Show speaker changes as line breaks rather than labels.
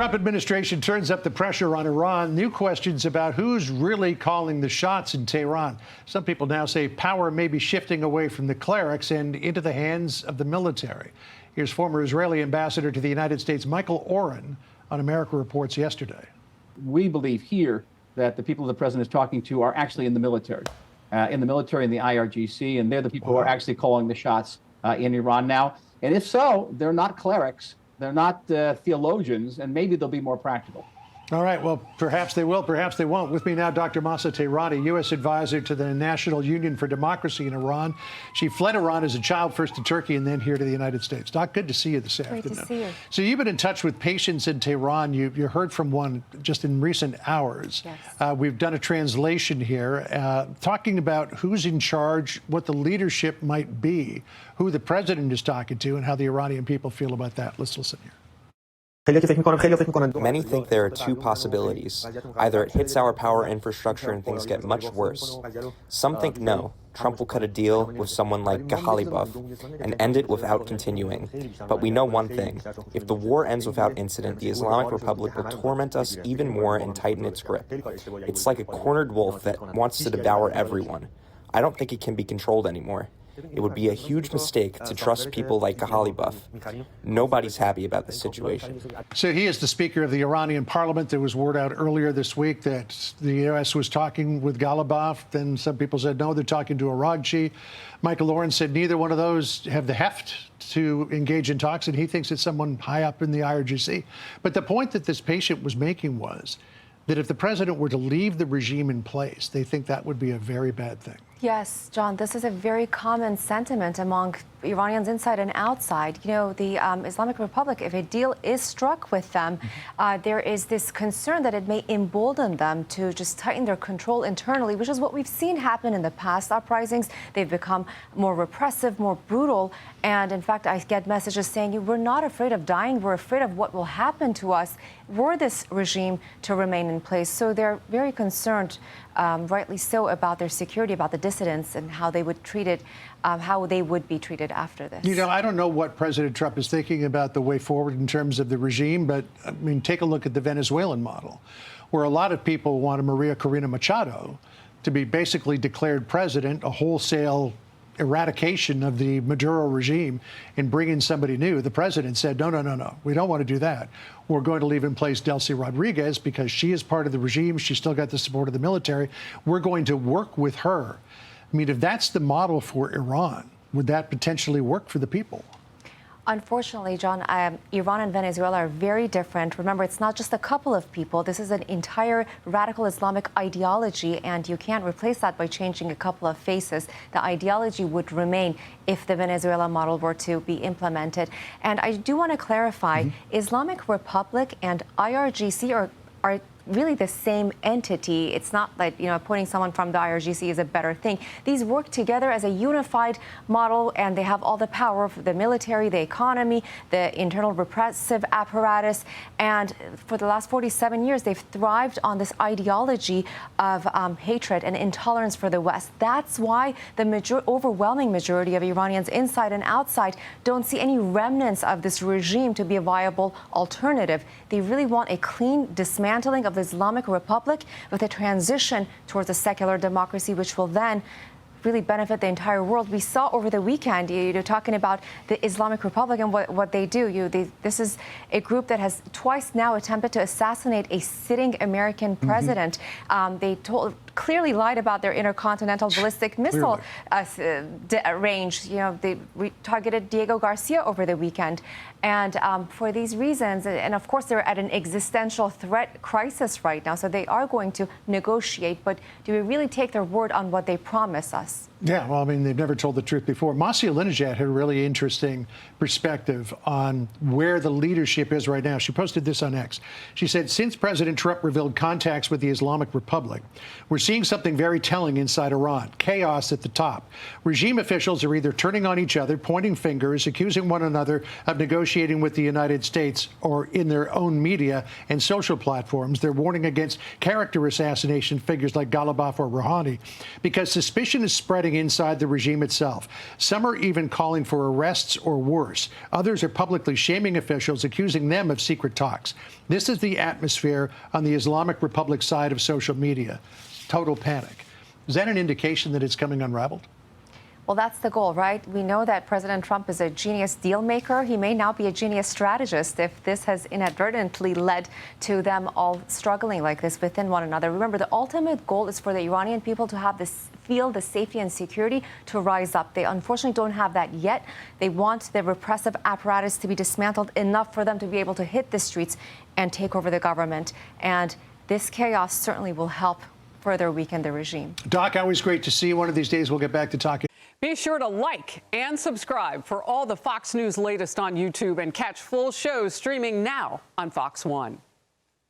Trump administration turns up the pressure on Iran. New questions about who's really calling the shots in Tehran. Some people now say power may be shifting away from the clerics and into the hands of the military. Here's former Israeli ambassador to the United States, Michael Oren, on America Reports yesterday.
We believe here that the people the president is talking to are actually in the military and the IRGC, and they're the people who are actually calling the shots in Iran now. And if so, they're not clerics. They're not theologians, and maybe they'll be more practical.
All right. Well, perhaps they will, perhaps they won't. With me now, Dr. Mahsa Tehrani, U.S. advisor to the National Union for Democracy in Iran. She fled Iran as a child, first to Turkey and then here to the United States. Doc, good to see you this afternoon.
Great to see you.
So you've been in touch with patients in Tehran. You heard from one just in recent hours.
Yes.
We've done a translation here talking about who's in charge, what the leadership might be, who the president is talking to, and how the Iranian people feel about that. Let's listen here.
Many think there are two possibilities. Either it hits our power infrastructure and things get much worse. Some think no, Trump will cut a deal with someone like Gallup and end it without continuing. But we know one thing. If the war ends without incident, the Islamic Republic will torment us even more and tighten its grip. It's like a cornered wolf that wants to devour everyone. I don't think it can be controlled anymore. It would be a huge mistake to trust people like Gallup. Nobody's happy about the situation.
So he is the Speaker of the Iranian Parliament. There was word out earlier this week that the U.S. was talking with Gallup. Then some people said, no, they're talking to Aragchi. Michael Oren said neither one of those have the heft to engage in talks, and he thinks it's someone high up in the IRGC. But the point that this patient was making was that if the president were to leave the regime in place, they think that would be a very bad thing.
Yes, John, this is a very common sentiment among Iranians inside and outside. You know, the Islamic Republic, if a deal is struck with them, there is this concern that it may embolden them to just tighten their control internally, which is what we've seen happen in the past uprisings. They've become more repressive, more brutal. And in fact, I get messages saying, we're not afraid of dying. We're afraid of what will happen to us were this regime to remain in place. So they're very concerned, rightly so, about their security, about the dissidents and how they would treat it, how they would be treated after this.
You know, I don't know what President Trump is thinking about the way forward in terms of the regime, but I mean, take a look at the Venezuelan model, where a lot of people wanted Maria Corina Machado to be basically declared president, a wholesale eradication of the Maduro regime and bring in somebody new. The president said, no, we don't want to do that. We're going to leave in place Delcy Rodriguez because she is part of the regime. She's still got the support of the military. We're going to work with her. I mean, if that's the model for Iran, would that potentially work for the people?
Unfortunately, John, Iran and Venezuela are very different. Remember, it's not just a couple of people. This is an entire radical Islamic ideology, and you can't replace that by changing a couple of faces. The ideology would remain if the Venezuela model were to be implemented. And I do want to clarify, Islamic Republic and IRGC are really the same entity. It's not like, you know, appointing someone from the IRGC is a better thing. These work together as a unified model, and they have all the power of the military, the economy, the internal repressive apparatus. And for the last 47 years, they've thrived on this ideology of hatred and intolerance for the West. That's why the overwhelming majority of Iranians inside and outside don't see any remnants of this regime to be a viable alternative. They really want a clean dismantling of the Islamic Republic with a transition towards a secular democracy, which will then really benefit the entire world. We saw over the weekend, you're talking about the Islamic Republic and what they do. This is a group that has twice now attempted to assassinate a sitting American president. They clearly lied about their intercontinental ballistic missile range. You know, they targeted Diego Garcia over the weekend. And for these reasons, and of course, they're at an existential threat crisis right now, so they are going to negotiate. But do we really take their word on what they promise us?
Yeah, well, I mean, they've never told the truth before. Mahsa Tehrani had a really interesting perspective on where the leadership is right now. She posted this on X. She said, since President Trump revealed contacts with the Islamic Republic, we're seeing something very telling inside Iran. Chaos at the top. Regime officials are either turning on each other, pointing fingers, accusing one another of negotiating with the United States, or in their own media and social platforms, they're warning against character assassination figures like Gallup or Rouhani, because suspicion is spreading happening inside the regime itself. Some are even calling for arrests or worse. Others are publicly shaming officials, accusing them of secret talks. This is the atmosphere on the Islamic Republic side of social media. Total panic. Is that an indication that it's coming unraveled?
Well, that's the goal, right? We know that President Trump is a genius deal maker. He may now be a genius strategist if this has inadvertently led to them all struggling like this within one another. Remember, the ultimate goal is for the Iranian people to have this feel the safety and security to rise up. They unfortunately don't have that yet. They want the repressive apparatus to be dismantled enough for them to be able to hit the streets and take over the government. And this chaos certainly will help further weaken the regime.
Doc, always great to see you. One of these days, we'll get back to talking.
Be sure to like and subscribe for all the Fox News latest on YouTube and catch full shows streaming now on Fox One.